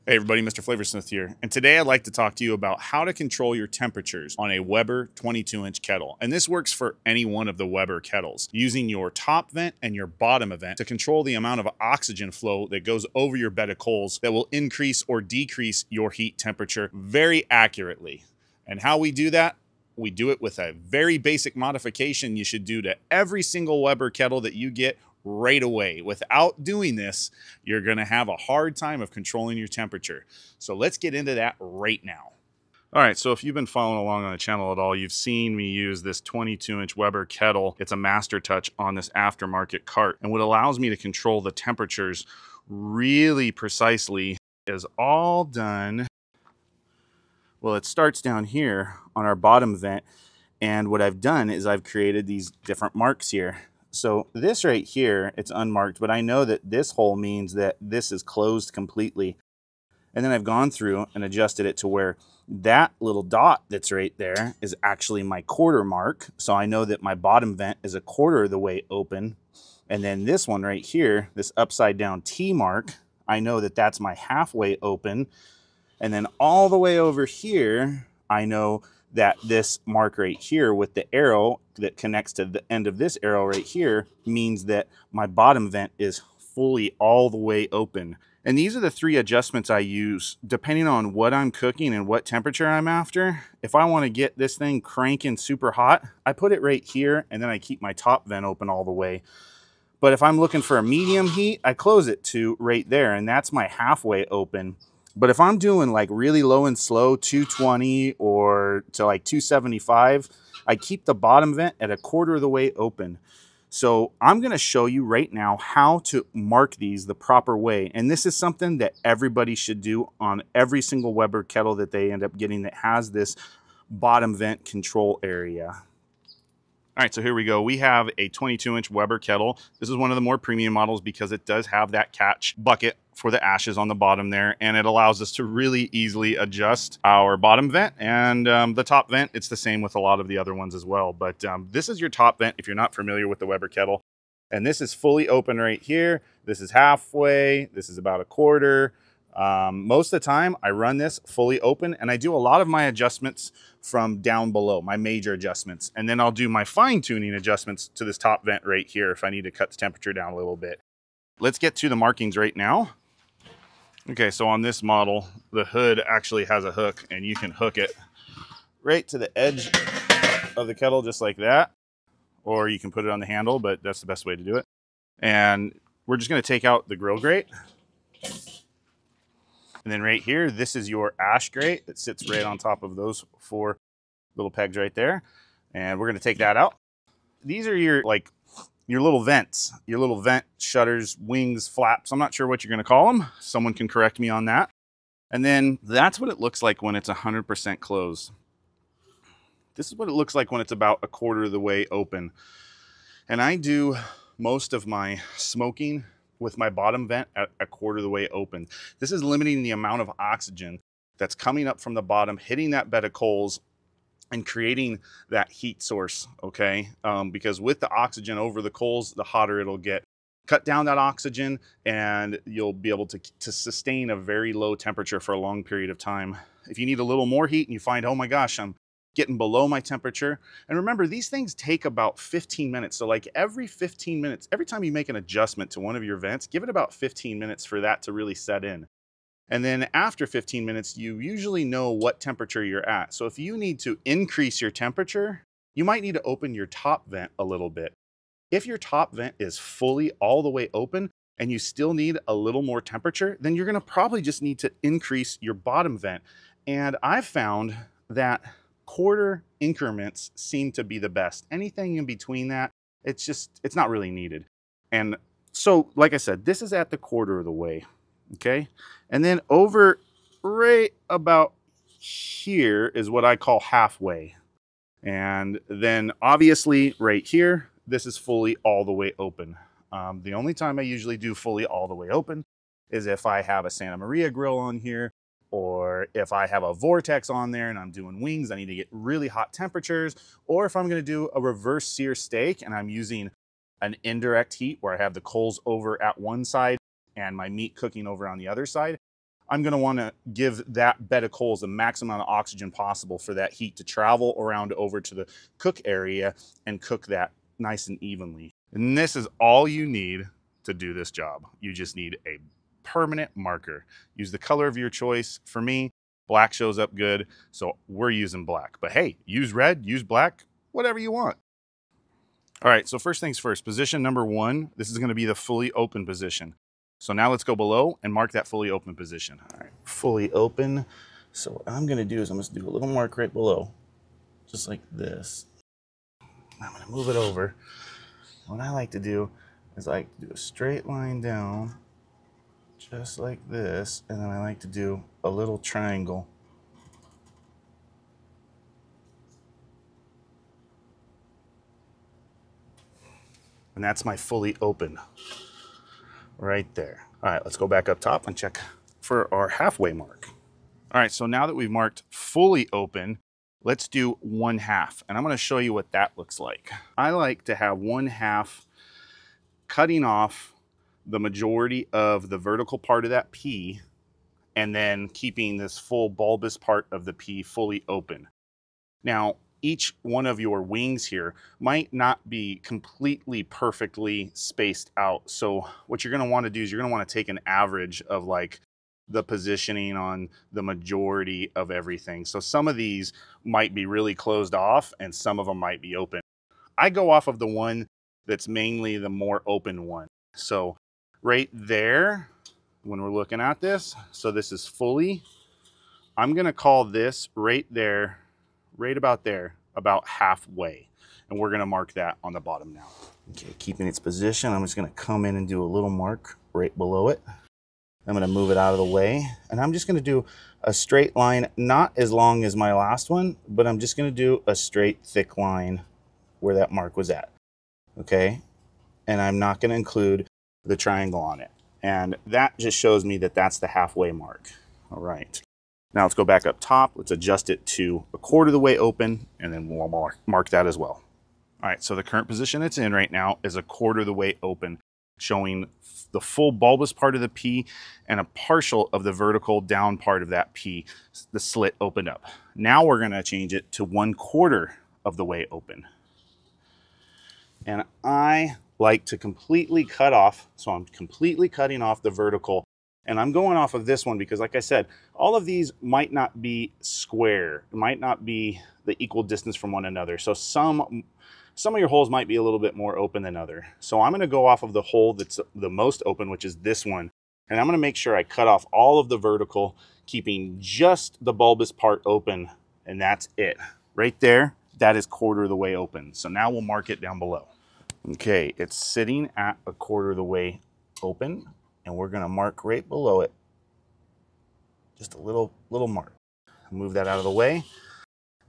Hey everybody, Mr. Flavorsmith here, and today I'd like to talk to you about how to control your temperatures on a Weber 22-inch kettle. And this works for any one of the Weber kettles, using your top vent and your bottom vent to control the amount of oxygen flow that goes over your bed of coals that will increase or decrease your heat temperature very accurately. And how we do that? We do it with a very basic modification you should do to every single Weber kettle that you get right away. Without doing this, you're going to have a hard time of controlling your temperature. So let's get into that right now. All right, so if you've been following along on the channel at all, you've seen me use this 22-inch Weber kettle. It's a master touch on this aftermarket cart. And what allows me to control the temperatures really precisely is all done. Well, it starts down here on our bottom vent. And what I've done is I've created these different marks here. So this right here, it's unmarked, but I know that this hole means that this is closed completely. And then I've gone through and adjusted it to where that little dot that's right there is actually my quarter mark. So I know that my bottom vent is a quarter of the way open. And then this one right here, this upside down T mark, I know that that's my halfway open. And then all the way over here, I know that this mark right here with the arrow that connects to the end of this arrow right here means that my bottom vent is fully all the way open. And these are the three adjustments I use depending on what I'm cooking and what temperature I'm after. If I want to get this thing cranking super hot, I put it right here and then I keep my top vent open all the way. But if I'm looking for a medium heat, I close it to right there and that's my halfway open. But if I'm doing like really low and slow, 220 or to like 275, I keep the bottom vent at a quarter of the way open. So I'm going to show you right now how to mark these the proper way. And this is something that everybody should do on every single Weber kettle that they end up getting that has this bottom vent control area. All right, so here we go. We have a 22-inch Weber kettle. This is one of the more premium models because it does have that catch bucket for the ashes on the bottom there, and it allows us to really easily adjust our bottom vent. And the top vent, it's the same with a lot of the other ones as well. But this is your top vent if you're not familiar with the Weber kettle. And this is fully open right here. This is halfway. This is about a quarter. Most of the time I run this fully open and I do a lot of my adjustments from down below, my major adjustments. And then I'll do my fine tuning adjustments to this top vent right here if I need to cut the temperature down a little bit. Let's get to the markings right now. Okay, so on this model, the hood actually has a hook and you can hook it right to the edge of the kettle just like that. Or you can put it on the handle, but that's the best way to do it. And we're just gonna take out the grill grate. And then right here, this is your ash grate that sits right on top of those four little pegs right there. And we're gonna take that out. These are your little vents, your little vent shutters, wings, flaps. I'm not sure what you're gonna call them. Someone can correct me on that. And then that's what it looks like when it's 100% closed. This is what it looks like when it's about a quarter of the way open. And I do most of my smoking with my bottom vent at a quarter of the way open. This is limiting the amount of oxygen that's coming up from the bottom, hitting that bed of coals and creating that heat source, okay? Because with the oxygen over the coals, the hotter it'll get. Cut down that oxygen and you'll be able to sustain a very low temperature for a long period of time. If you need a little more heat and you find, oh my gosh, I'm getting below my temperature. And remember, these things take about 15 minutes. So like every 15 minutes, every time you make an adjustment to one of your vents, give it about 15 minutes for that to really set in. And then after 15 minutes, you usually know what temperature you're at. So if you need to increase your temperature, you might need to open your top vent a little bit. If your top vent is fully all the way open and you still need a little more temperature, then you're gonna probably just need to increase your bottom vent. And I've found that quarter increments seem to be the best. Anything in between that, it's not really needed. And so, like I said, this is at the quarter of the way, okay? And then over right about here is what I call halfway. And then obviously right here, this is fully all the way open. The only time I usually do fully all the way open is if I have a Santa Maria grill on here, or if I have a vortex on there and I'm doing wings, I need to get really hot temperatures, or if I'm gonna do a reverse sear steak and I'm using an indirect heat where I have the coals over at one side and my meat cooking over on the other side, I'm going to want to give that bed of coals the maximum amount of oxygen possible for that heat to travel around over to the cook area and cook that nice and evenly. And this is all you need to do this job. You just need a permanent marker. Use the color of your choice. For me, black shows up good, so we're using black. But hey, use red, use black, whatever you want. All right, so first things first, position number 1, this is going to be the fully open position. So now let's go below and mark that fully open position. All right, fully open. So what I'm going to do is I'm going to do a little mark right below, just like this. I'm going to move it over. What I like to do is I like to do a straight line down, just like this, and then I like to do a little triangle. And that's my fully open right there. All right, let's go back up top and check for our halfway mark. All right, so now that we've marked fully open, let's do 1/2. And I'm gonna show you what that looks like. I like to have 1/2 cutting off the majority of the vertical part of that pea and then keeping this full bulbous part of the pea fully open. Now, each one of your wings here might not be completely perfectly spaced out. So what you're gonna wanna do is you're gonna wanna take an average of like the positioning on the majority of everything. So some of these might be really closed off and some of them might be open. I go off of the one that's mainly the more open one. So right there, when we're looking at this, so this is fully, I'm gonna call this right there, right about there, about halfway. And we're gonna mark that on the bottom now. Okay, keeping its position, I'm just gonna come in and do a little mark right below it. I'm gonna move it out of the way. And I'm just gonna do a straight line, not as long as my last one, but I'm just gonna do a straight, thick line where that mark was at, okay? And I'm not gonna include the triangle on it. And that just shows me that that's the halfway mark. All right. Now let's go back up top. Let's adjust it to 1/4 of the way open, and then we'll mark that as well. All right, so the current position it's in right now is 1/4 of the way open, showing the full bulbous part of the pea and a partial of the vertical down part of that pea, the slit opened up. Now we're gonna change it to 1/4 of the way open. And I like to completely cut off, so I'm completely cutting off the vertical. And I'm going off of this one because, like I said, all of these might not be square, might not be the equal distance from one another. So some of your holes might be a little bit more open than other. So I'm gonna go off of the hole that's the most open, which is this one. And I'm gonna make sure I cut off all of the vertical, keeping just the bulbous part open, and that's it. Right there, that is 1/4 of the way open. So now we'll mark it down below. Okay, it's sitting at 1/4 of the way open. And we're gonna mark right below it, just a little mark. Move that out of the way.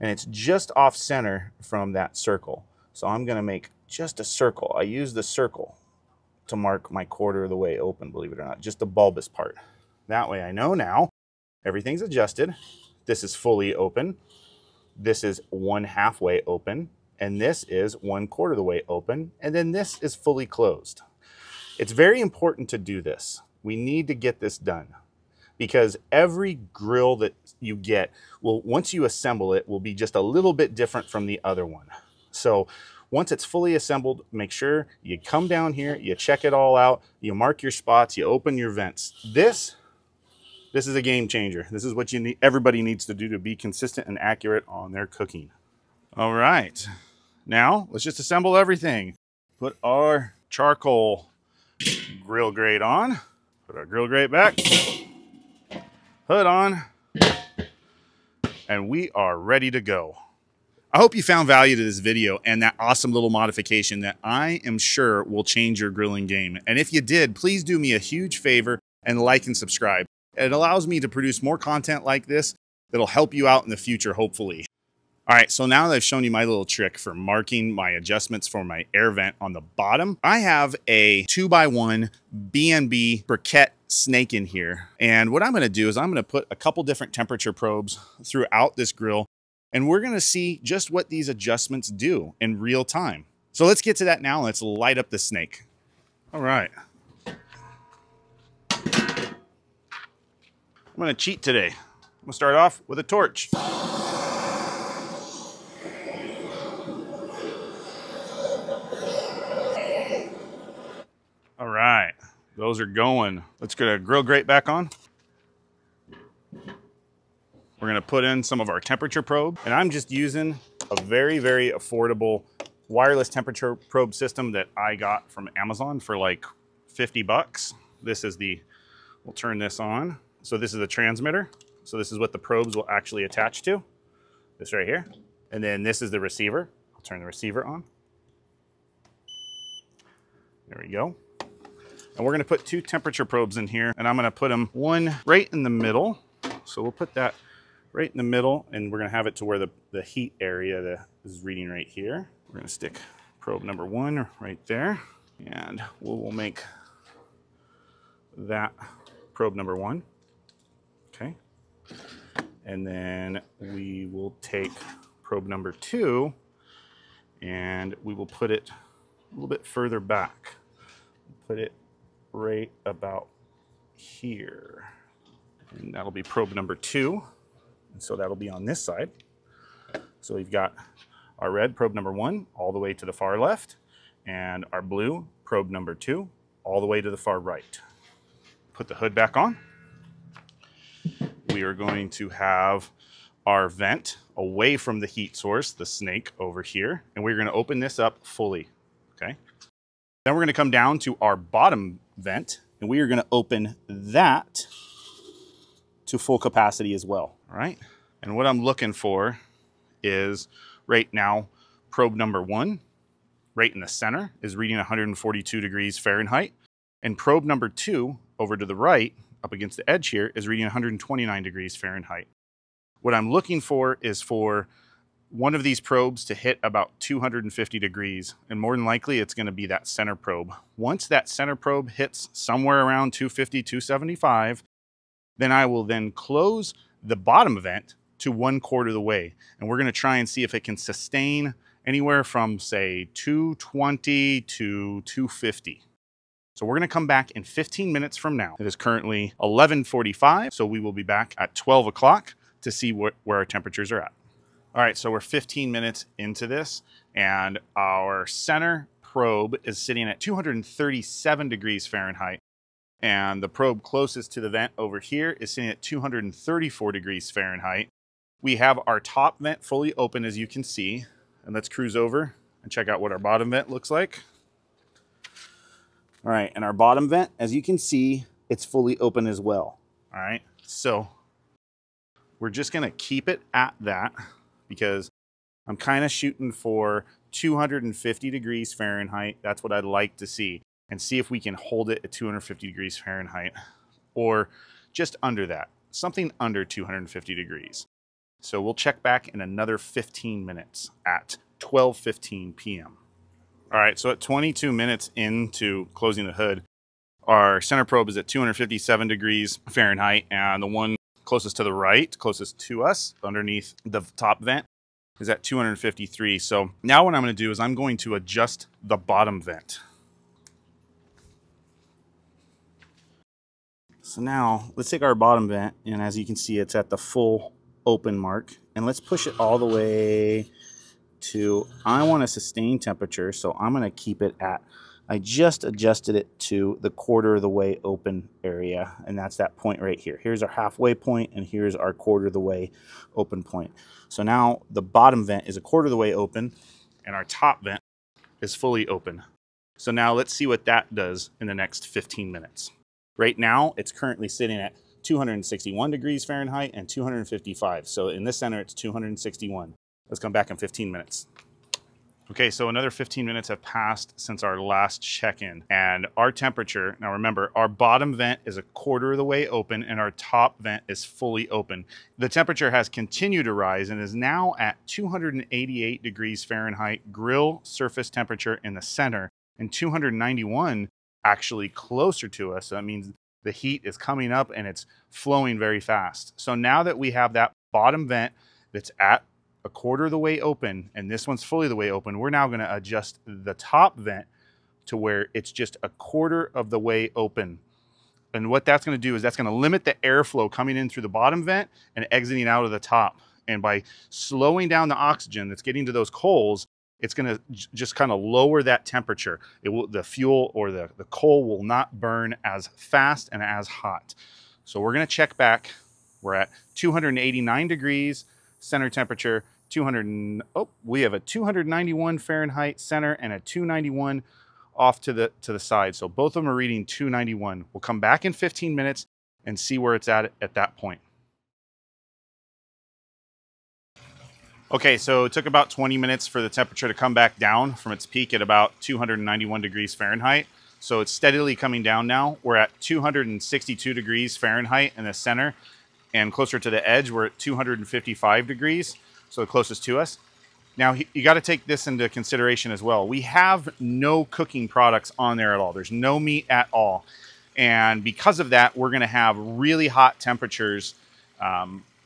And it's just off center from that circle. So I'm gonna make just a circle. I use the circle to mark my 1/4 of the way open, believe it or not, just the bulbous part. That way I know now everything's adjusted. This is fully open. This is 1/2 way open. And this is 1/4 of the way open. And then this is fully closed. It's very important to do this. We need to get this done because every grill that you get will, once you assemble it, will be just a little bit different from the other one. So once it's fully assembled, make sure you come down here, you check it all out, you mark your spots, you open your vents. This is a game changer. This is what you need, everybody needs to do to be consistent and accurate on their cooking. All right, now let's just assemble everything. Put our charcoal grill grate on, put our grill grate back, hood on, and we are ready to go. I hope you found value to this video and that awesome little modification that I am sure will change your grilling game. And if you did, please do me a huge favor and like and subscribe. It allows me to produce more content like this that'll help you out in the future, hopefully. All right, so now that I've shown you my little trick for marking my adjustments for my air vent on the bottom, I have a 2x1 B&B briquette snake in here. And what I'm gonna do is I'm gonna put a couple different temperature probes throughout this grill, and we're gonna see just what these adjustments do in real time. So let's get to that now. Let's light up the snake. All right. I'm gonna cheat today. I'm gonna start off with a torch. All right, those are going. Let's get a grill grate back on. We're gonna put in some of our temperature probe, and I'm just using a very, very affordable wireless temperature probe system that I got from Amazon for like 50 bucks. This is we'll turn this on. So this is the transmitter. So this is what the probes will actually attach to. This right here. And then this is the receiver. I'll turn the receiver on. There we go. And we're gonna put 2 temperature probes in here, and I'm gonna put them one right in the middle. So we'll put that right in the middle, and we're gonna have it to where the heat area that is reading right here. We're gonna stick probe number 1 right there, and we'll make that probe number 1, okay? And then we will take probe number 2, and we will put it a little bit further back. Put it right about here. And that'll be probe number 2. And so that'll be on this side. So we've got our red probe number 1 all the way to the far left, and our blue probe number 2 all the way to the far right. Put the hood back on. We are going to have our vent away from the heat source, the snake over here, and we're going to open this up fully, okay? Then we're going to come down to our bottom vent, and we are going to open that to full capacity as well, all right? And what I'm looking for is right now, probe number 1, right in the center, is reading 142 degrees Fahrenheit. And probe number 2, over to the right, up against the edge here, is reading 129 degrees Fahrenheit. What I'm looking for is for one of these probes to hit about 250 degrees, and more than likely it's going to be that center probe. Once that center probe hits somewhere around 250, 275, then I will then close the bottom vent to 1/4 of the way, and we're going to try and see if it can sustain anywhere from, say, 220 to 250. So we're going to come back in 15 minutes from now. It is currently 11:45, so we will be back at 12 o'clock to see where our temperatures are at. All right, so we're 15 minutes into this, and our center probe is sitting at 237 degrees Fahrenheit, and the probe closest to the vent over here is sitting at 234 degrees Fahrenheit. We have our top vent fully open, as you can see, and let's cruise over and check out what our bottom vent looks like. All right, and our bottom vent, as you can see, it's fully open as well. All right, so we're just gonna keep it at that because I'm kind of shooting for 250 degrees Fahrenheit. That's what I'd like to see, and see if we can hold it at 250 degrees Fahrenheit or just under that, something under 250 degrees. So we'll check back in another 15 minutes at 12:15 p.m. All right, so at 22 minutes into closing the hood, our center probe is at 257 degrees Fahrenheit, and the one closest to the right, closest to us, underneath the top vent, is at 253. So now what I'm going to do is I'm going to adjust the bottom vent. So now let's take our bottom vent, and as you can see, it's at the full open mark, and let's push it all the way to, I want a sustained temperature, so I'm going to keep it at, I just adjusted it to the 1/4 of the way open area, and that's that point right here. Here's our halfway point, and here's our 1/4 of the way open point. So now the bottom vent is a 1/4 of the way open, and our top vent is fully open. So now let's see what that does in the next 15 minutes. Right now, it's currently sitting at 261 degrees Fahrenheit and 255. So in this center, it's 261. Let's come back in 15 minutes. Okay, so another 15 minutes have passed since our last check-in, and our temperature, now remember, our bottom vent is a 1/4 of the way open and our top vent is fully open. The temperature has continued to rise and is now at 288 degrees Fahrenheit grill surface temperature in the center, and 291 actually closer to us. So that means the heat is coming up and it's flowing very fast. So now that we have that bottom vent that's at a 1/4 of the way open, and this one's fully the way open, we're now going to adjust the top vent to where it's just a 1/4 of the way open. And what that's going to do is that's going to limit the airflow coming in through the bottom vent and exiting out of the top. And by slowing down the oxygen that's getting to those coals, it's going to just kind of lower that temperature. The fuel or the coal will not burn as fast and as hot. So we're going to check back. We're at 289 degrees center temperature. We have a 291 Fahrenheit center and a 291 off to the side. So both of them are reading 291. We'll come back in 15 minutes and see where it's at that point. Okay, so it took about 20 minutes for the temperature to come back down from its peak at about 291 degrees Fahrenheit. So it's steadily coming down now. We're at 262 degrees Fahrenheit in the center, and closer to the edge, we're at 255 degrees, so the closest to us. Now, you got to take this into consideration as well. We have no cooking products on there at all. There's no meat at all. And because of that, we're going to have really hot temperatures.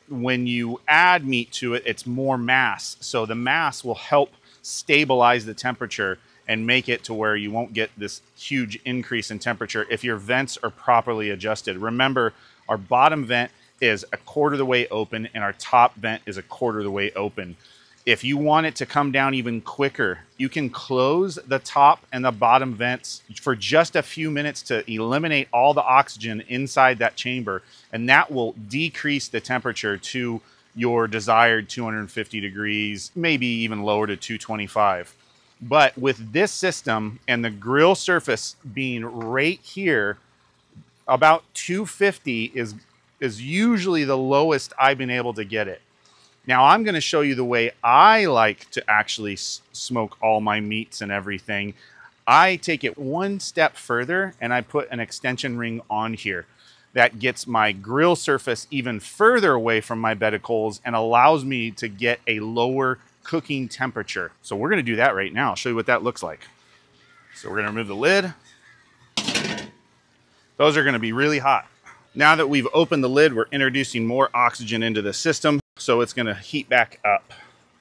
When you add meat to it, it's more mass. So the mass will help stabilize the temperature and make it to where you won't get this huge increase in temperature if your vents are properly adjusted. Remember, our bottom vent is a quarter of the way open and our top vent is a quarter of the way open. If you want it to come down even quicker, you can close the top and the bottom vents for just a few minutes to eliminate all the oxygen inside that chamber, and that will decrease the temperature to your desired 250 degrees, maybe even lower to 225. But with this system and the grill surface being right here, about 250 is usually the lowest I've been able to get it. Now I'm going to show you the way I like to actually smoke all my meats and everything. I take it one step further and I put an extension ring on here. That gets my grill surface even further away from my bed of coals and allows me to get a lower cooking temperature. So we're going to do that right now. I'll show you what that looks like. So we're going to remove the lid. Those are going to be really hot. Now that we've opened the lid, we're introducing more oxygen into the system, so it's going to heat back up.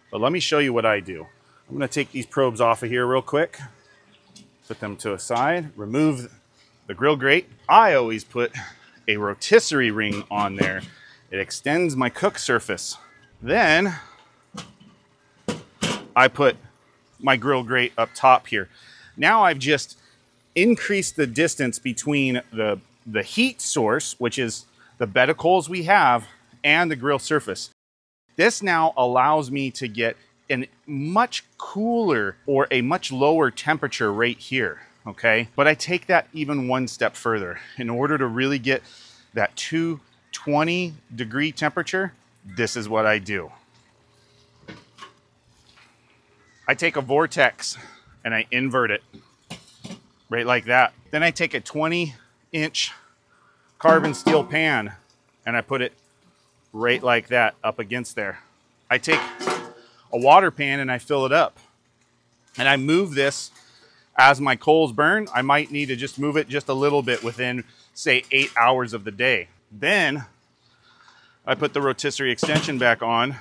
But let me show you what I do. I'm going to take these probes off of here real quick, put them to a side, remove the grill grate. I always put a rotisserie ring on there. It extends my cook surface. Then I put my grill grate up top here. Now I've just increased the distance between the heat source, which is the bed of coals we have, and the grill surface. This now allows me to get a much cooler or a much lower temperature right here, okay? But I take that even one step further. In order to really get that 220 degree temperature, this is what I do. I take a vortex and I invert it right like that. Then I take a 20-inch carbon steel pan and I put it right like that up against there. I take a water pan and I fill it up and I move this as my coals burn. I might need to just move it just a little bit within, say, 8 hours of the day. Then I put the rotisserie extension back on.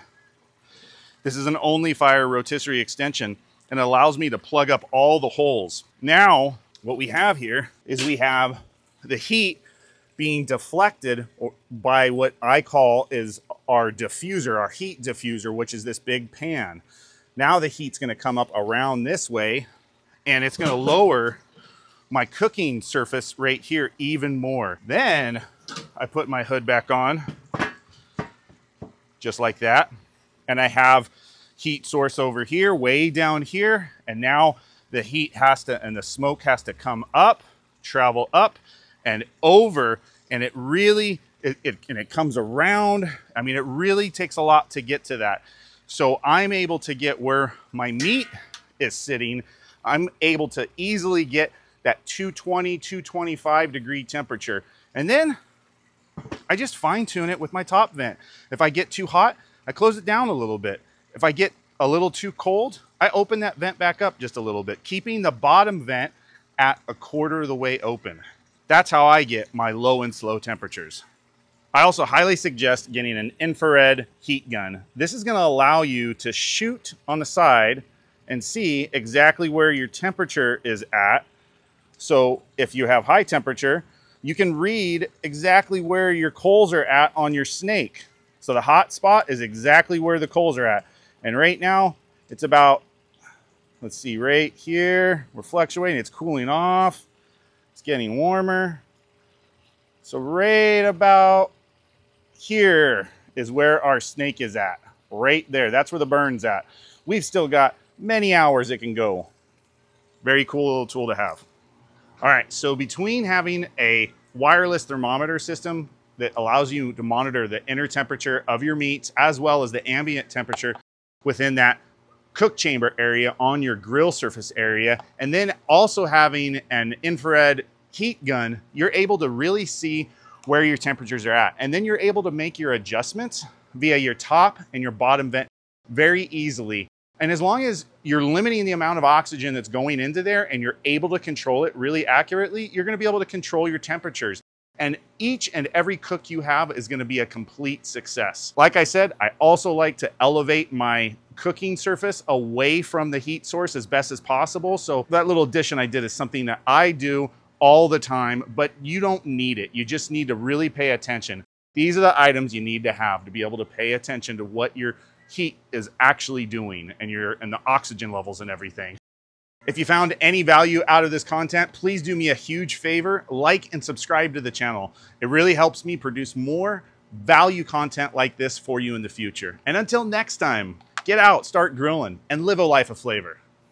This is an only fire rotisserie extension and it allows me to plug up all the holes. Now what we have here is we have the heat being deflected by what I call is our diffuser, our heat diffuser, which is this big pan. Now the heat's going to come up around this way and it's going to lower my cooking surface right here even more. Then I put my hood back on just like that. And I have heat source over here, way down here. And now the heat has to, and the smoke has to come up, travel up and over, and it really, it comes around. I mean, it really takes a lot to get to that. So I'm able to get where my meat is sitting. I'm able to easily get that 220, 225 degree temperature. And then I just fine tune it with my top vent. If I get too hot, I close it down a little bit. If I get a little too cold, I open that vent back up just a little bit, keeping the bottom vent at a quarter of the way open. That's how I get my low and slow temperatures. I also highly suggest getting an infrared heat gun. This is going to allow you to shoot on the side and see exactly where your temperature is at. So if you have high temperature, you can read exactly where your coals are at on your snake. So the hot spot is exactly where the coals are at. And right now it's about, let's see, right here, we're fluctuating, it's cooling off, it's getting warmer. So right about here is where our snake is at, right there. That's where the burn's at. We've still got many hours it can go. Very cool little tool to have. All right, so between having a wireless thermometer system that allows you to monitor the inner temperature of your meats as well as the ambient temperature within that cook chamber area on your grill surface area, and then also having an infrared heat gun, you're able to really see where your temperatures are at. And then you're able to make your adjustments via your top and your bottom vent very easily. And as long as you're limiting the amount of oxygen that's going into there and you're able to control it really accurately, you're gonna be able to control your temperatures. And each and every cook you have is gonna be a complete success. Like I said, I also like to elevate my cooking surface away from the heat source as best as possible. So that little addition I did is something that I do all the time, but you don't need it. You just need to really pay attention. These are the items you need to have to be able to pay attention to what your heat is actually doing and the oxygen levels and everything. If you found any value out of this content, please do me a huge favor, like and subscribe to the channel. It really helps me produce more value content like this for you in the future. And until next time, get out, start grilling, and live a life of flavor.